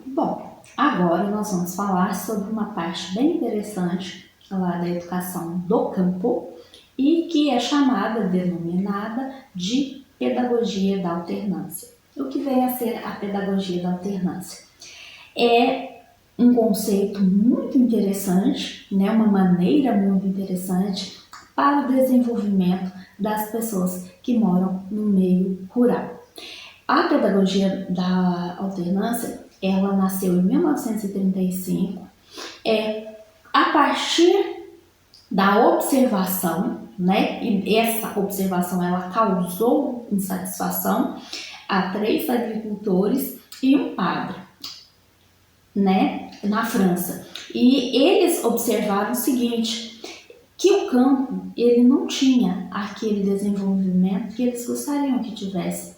Bom, agora nós vamos falar sobre uma parte bem interessante lá da educação do campo e que é denominada de pedagogia da alternância. O que vem a ser a pedagogia da alternância? É um conceito muito interessante, né? Uma maneira muito interessante para o desenvolvimento das pessoas que moram no meio rural. A pedagogia da alternância, ela nasceu em 1935, a partir da observação, né? E essa observação ela causou insatisfação a 3 agricultores e um padre, né? Na França. E eles observaram o seguinte, que o campo ele não tinha aquele desenvolvimento que eles gostariam que tivesse.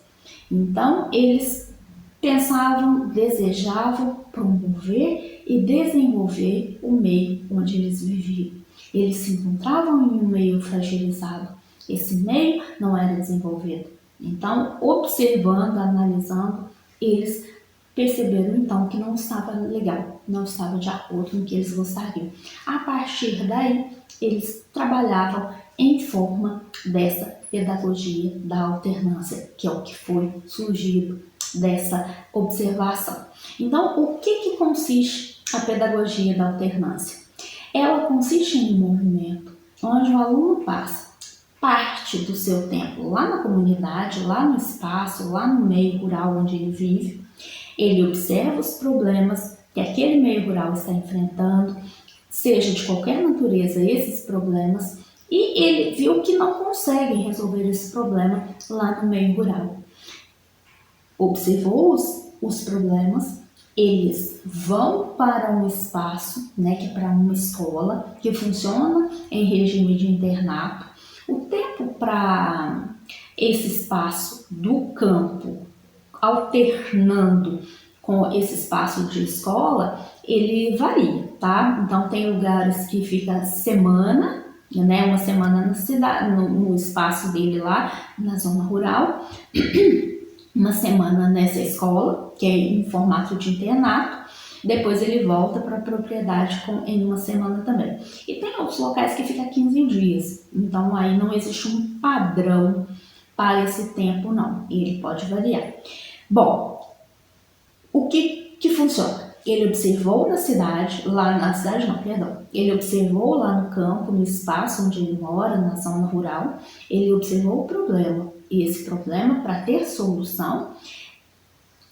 Então, eles pensavam, desejavam promover e desenvolver o meio onde eles viviam. Eles se encontravam em um meio fragilizado. Esse meio não era desenvolvido. Então, observando, analisando, eles perceberam então que não estava legal, não estava de acordo com o que eles gostariam. A partir daí, eles trabalhavam em forma dessa pedagogia da alternância, que é o que foi surgido dessa observação. Então, o que consiste a pedagogia da alternância? Ela consiste em um movimento onde o aluno passa parte do seu tempo lá na comunidade, lá no espaço, lá no meio rural onde ele vive. Ele observa os problemas que aquele meio rural está enfrentando, seja de qualquer natureza esses problemas, e ele viu que não conseguem resolver esse problema lá no meio rural. Observou os problemas, eles vão para um espaço, né, que é para uma escola, que funciona em regime de internato. O tempo para esse espaço do campo, alternando com esse espaço de escola, ele varia, tá? Então tem lugares que fica semana, né, uma semana na cidade, no espaço dele lá, na zona rural, uma semana nessa escola, que é em formato de internato, depois ele volta para a propriedade em uma semana também. E tem outros locais que fica 15 dias, então aí não existe um padrão para esse tempo não, ele pode variar. Bom, o que funciona? Ele observou na cidade, ele observou lá no campo, no espaço onde ele mora, na zona rural, ele observou o problema. E esse problema, para ter solução,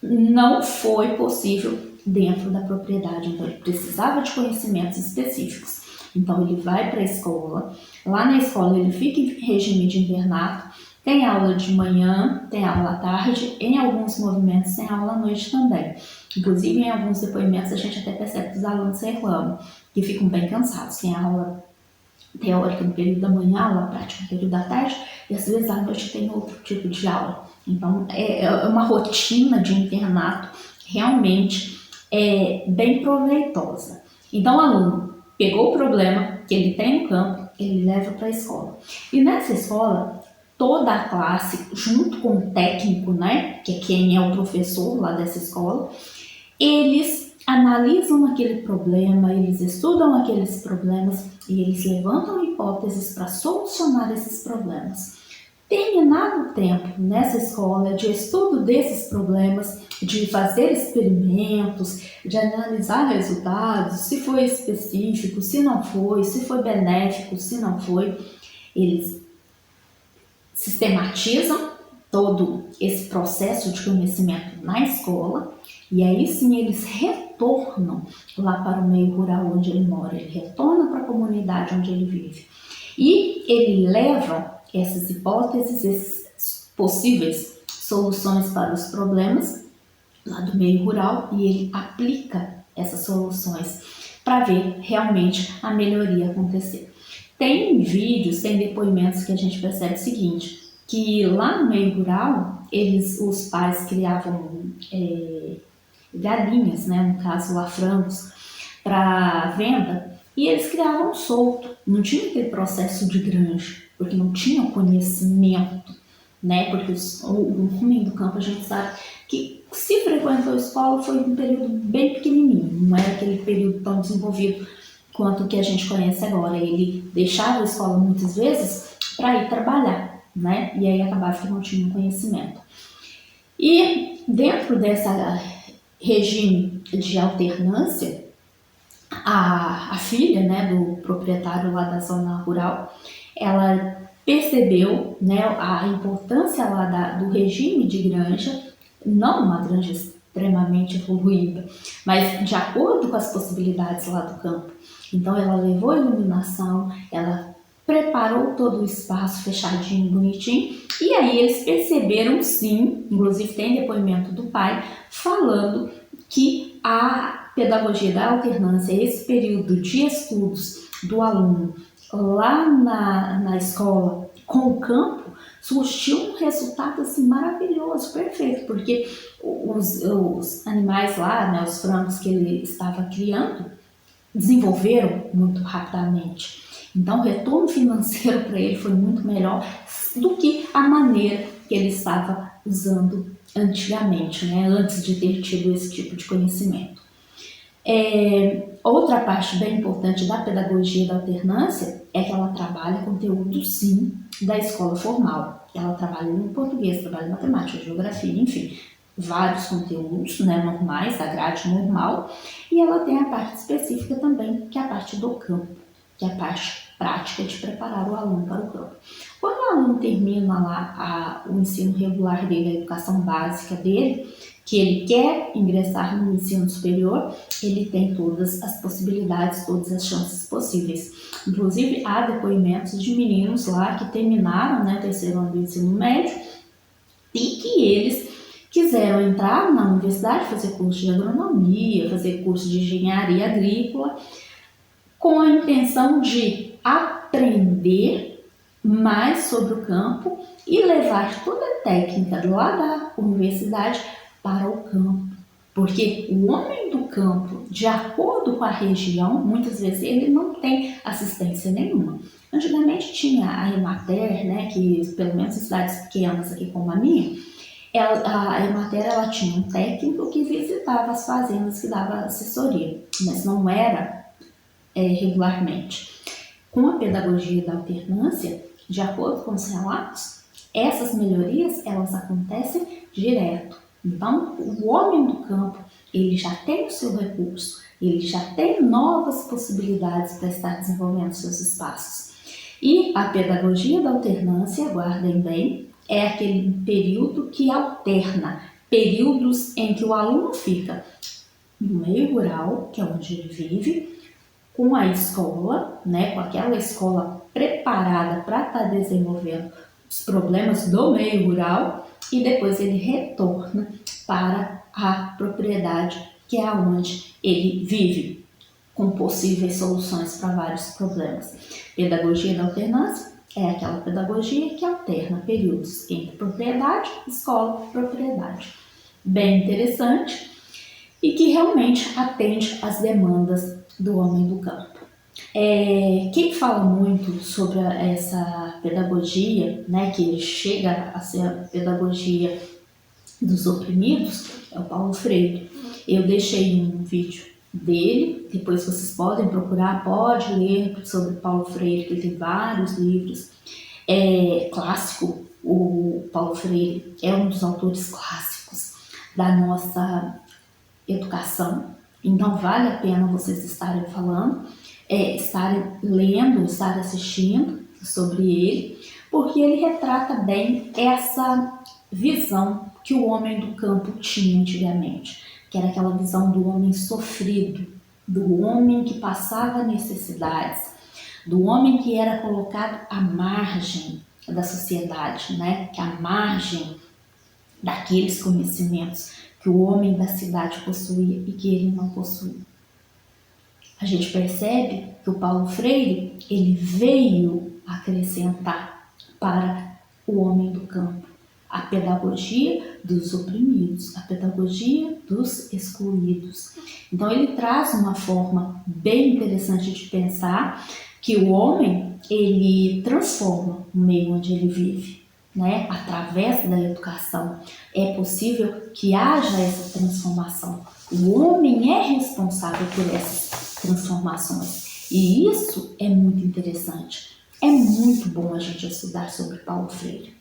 não foi possível dentro da propriedade. Então, ele precisava de conhecimentos específicos. Então, ele vai para a escola. Lá na escola, ele fica em regime de internato. Tem aula de manhã, tem aula à tarde. Em alguns movimentos, tem aula à noite também. Inclusive, em alguns depoimentos, a gente até percebe que os alunos reclamam, que ficam bem cansados. Tem aula teórica no período da manhã, aula prática no período da tarde, e às vezes à noite tem outro tipo de aula. Então, é uma rotina de internato realmente bem proveitosa. Então, o aluno pegou o problema que ele tem no campo, ele leva para a escola. E nessa escola, toda a classe, junto com o técnico, né, que é quem é o professor lá dessa escola, eles analisam aquele problema, eles estudam aqueles problemas e eles levantam hipóteses para solucionar esses problemas. Terminado o tempo nessa escola de estudo desses problemas, de fazer experimentos, de analisar resultados, se foi específico, se não foi, se foi benéfico, se não foi, eles sistematizam todo esse processo de conhecimento na escola e aí sim eles retornam lá para o meio rural onde ele mora, ele retorna para a comunidade onde ele vive e ele leva essas hipóteses, essas possíveis soluções para os problemas lá do meio rural e ele aplica essas soluções para ver realmente a melhoria acontecer. Tem vídeos, tem depoimentos que a gente percebe o seguinte, que lá no meio rural, os pais criavam galinhas, né, no caso lá frangos, para venda, e eles criavam solto, não tinha aquele processo de granja, porque não tinha conhecimento, né, porque o homem do campo a gente sabe que se frequentou a escola, foi um período bem pequenininho, não era aquele período tão desenvolvido quanto o que a gente conhece agora. Ele deixava a escola muitas vezes para ir trabalhar, né? E aí acabava que não tinha um conhecimento. E dentro dessa regime de alternância, a filha, né, do proprietário lá da zona rural, ela percebeu, né, a importância lá do regime de granja, não uma granja extremamente evoluída, mas de acordo com as possibilidades lá do campo. Então ela levou a iluminação, ela preparou todo o espaço fechadinho, bonitinho, e aí eles perceberam sim, inclusive tem depoimento do pai, falando que a pedagogia da alternância, esse período de estudos do aluno lá na escola com o campo, surgiu um resultado assim maravilhoso, perfeito, porque os animais lá, né, os frangos que ele estava criando, desenvolveram muito rapidamente. Então, o retorno financeiro para ele foi muito melhor do que a maneira que ele estava usando antigamente, né, antes de ter tido esse tipo de conhecimento. Outra parte bem importante da pedagogia da alternância é que ela trabalha conteúdo, sim, da escola formal. Ela trabalha em português, trabalha em matemática, geografia, enfim, vários conteúdos, né, normais, da grade normal, e ela tem a parte específica também, que é a parte do campo, que é a parte prática de preparar o aluno para o campo. Quando o aluno termina lá o ensino regular dele, a educação básica dele, que ele quer ingressar no ensino superior, ele tem todas as possibilidades, todas as chances possíveis. Inclusive, há depoimentos de meninos lá que terminaram, né, o terceiro ano do ensino médio e que eles quiseram entrar na universidade, fazer curso de agronomia, fazer curso de engenharia agrícola, com a intenção de aprender mais sobre o campo e levar toda a técnica lá da universidade para o campo. Porque o homem do campo, de acordo com a região, muitas vezes ele não tem assistência nenhuma. Antigamente tinha a Emater, né, que pelo menos em cidades pequenas aqui como a minha, a Emater ela tinha um técnico que visitava as fazendas, que dava assessoria, mas não era regularmente. Com a pedagogia da alternância, de acordo com os relatos, essas melhorias elas acontecem direto. Então, o homem do campo, ele já tem o seu recurso, ele já tem novas possibilidades para estar desenvolvendo seus espaços. E a pedagogia da alternância, guardem bem, é aquele período que alterna, períodos em que o aluno fica no meio rural, que é onde ele vive, com a escola, né, com aquela escola preparada para estar desenvolvendo os problemas do meio rural, e depois ele retorna para a propriedade, que é onde ele vive, com possíveis soluções para vários problemas. Pedagogia da alternância é aquela pedagogia que alterna períodos entre propriedade, escola, propriedade. Bem interessante e que realmente atende às demandas do homem do campo. Quem fala muito sobre essa pedagogia, né, que chega a ser a pedagogia dos oprimidos, é o Paulo Freire. Eu deixei um vídeo dele, depois vocês podem procurar, pode ler sobre Paulo Freire, que ele tem vários livros. Clássico, o Paulo Freire é um dos autores clássicos da nossa educação, então vale a pena vocês estarem falando, estarem lendo, estarem assistindo sobre ele, porque ele retrata bem essa visão que o homem do campo tinha antigamente, que era aquela visão do homem sofrido, do homem que passava necessidades, do homem que era colocado à margem da sociedade, né? Que à margem daqueles conhecimentos que o homem da cidade possuía e que ele não possuía. A gente percebe que o Paulo Freire, ele veio acrescentar para o homem do campo a pedagogia dos oprimidos, a pedagogia dos excluídos. Então ele traz uma forma bem interessante de pensar que o homem, ele transforma o meio onde ele vive. né, através da educação, é possível que haja essa transformação. O homem é responsável por essas transformações. E isso é muito interessante. É muito bom a gente estudar sobre Paulo Freire.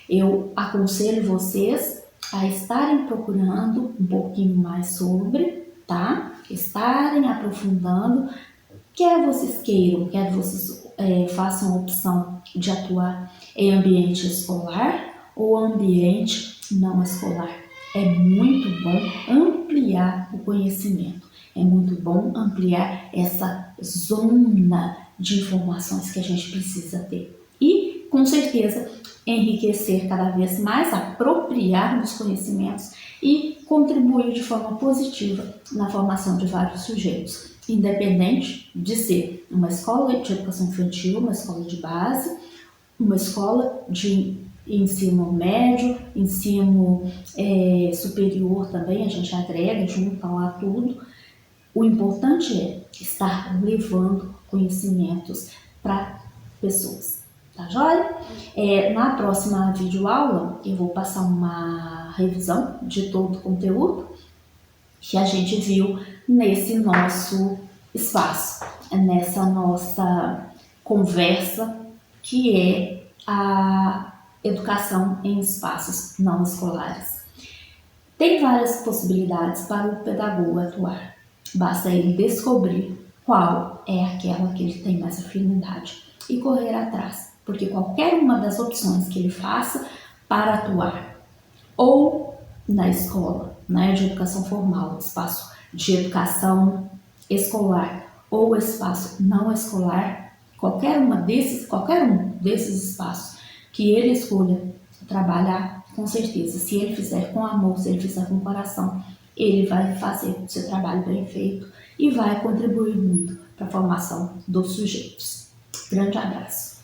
Eu aconselho vocês a estarem procurando um pouquinho mais sobre, tá? Estarem aprofundando, quer vocês queiram, quer vocês façam a opção de atuar em ambiente escolar ou ambiente não escolar. É muito bom ampliar o conhecimento, é muito bom ampliar essa zona de informações que a gente precisa ter. E, com certeza, enriquecer cada vez mais, apropriar dos conhecimentos e contribuir de forma positiva na formação de vários sujeitos, independente de ser uma escola de educação infantil, uma escola de base, uma escola de ensino médio, ensino superior também, a gente agrega, junta lá tudo. O importante é estar levando conhecimentos para pessoas, tá joia? Na próxima videoaula eu vou passar uma revisão de todo o conteúdo que a gente viu nesse nosso espaço, nessa nossa conversa, que é a educação em espaços não escolares. Tem várias possibilidades para o pedagogo atuar. Basta ele descobrir qual é aquela que ele tem mais afinidade e correr atrás, porque qualquer uma das opções que ele faça para atuar ou na escola, né, de educação formal, espaço de educação escolar ou espaço não escolar, qualquer um desses espaços que ele escolha trabalhar, com certeza, se ele fizer com amor, se ele fizer com coração, ele vai fazer o seu trabalho bem feito e vai contribuir muito para a formação dos sujeitos. Grande abraço!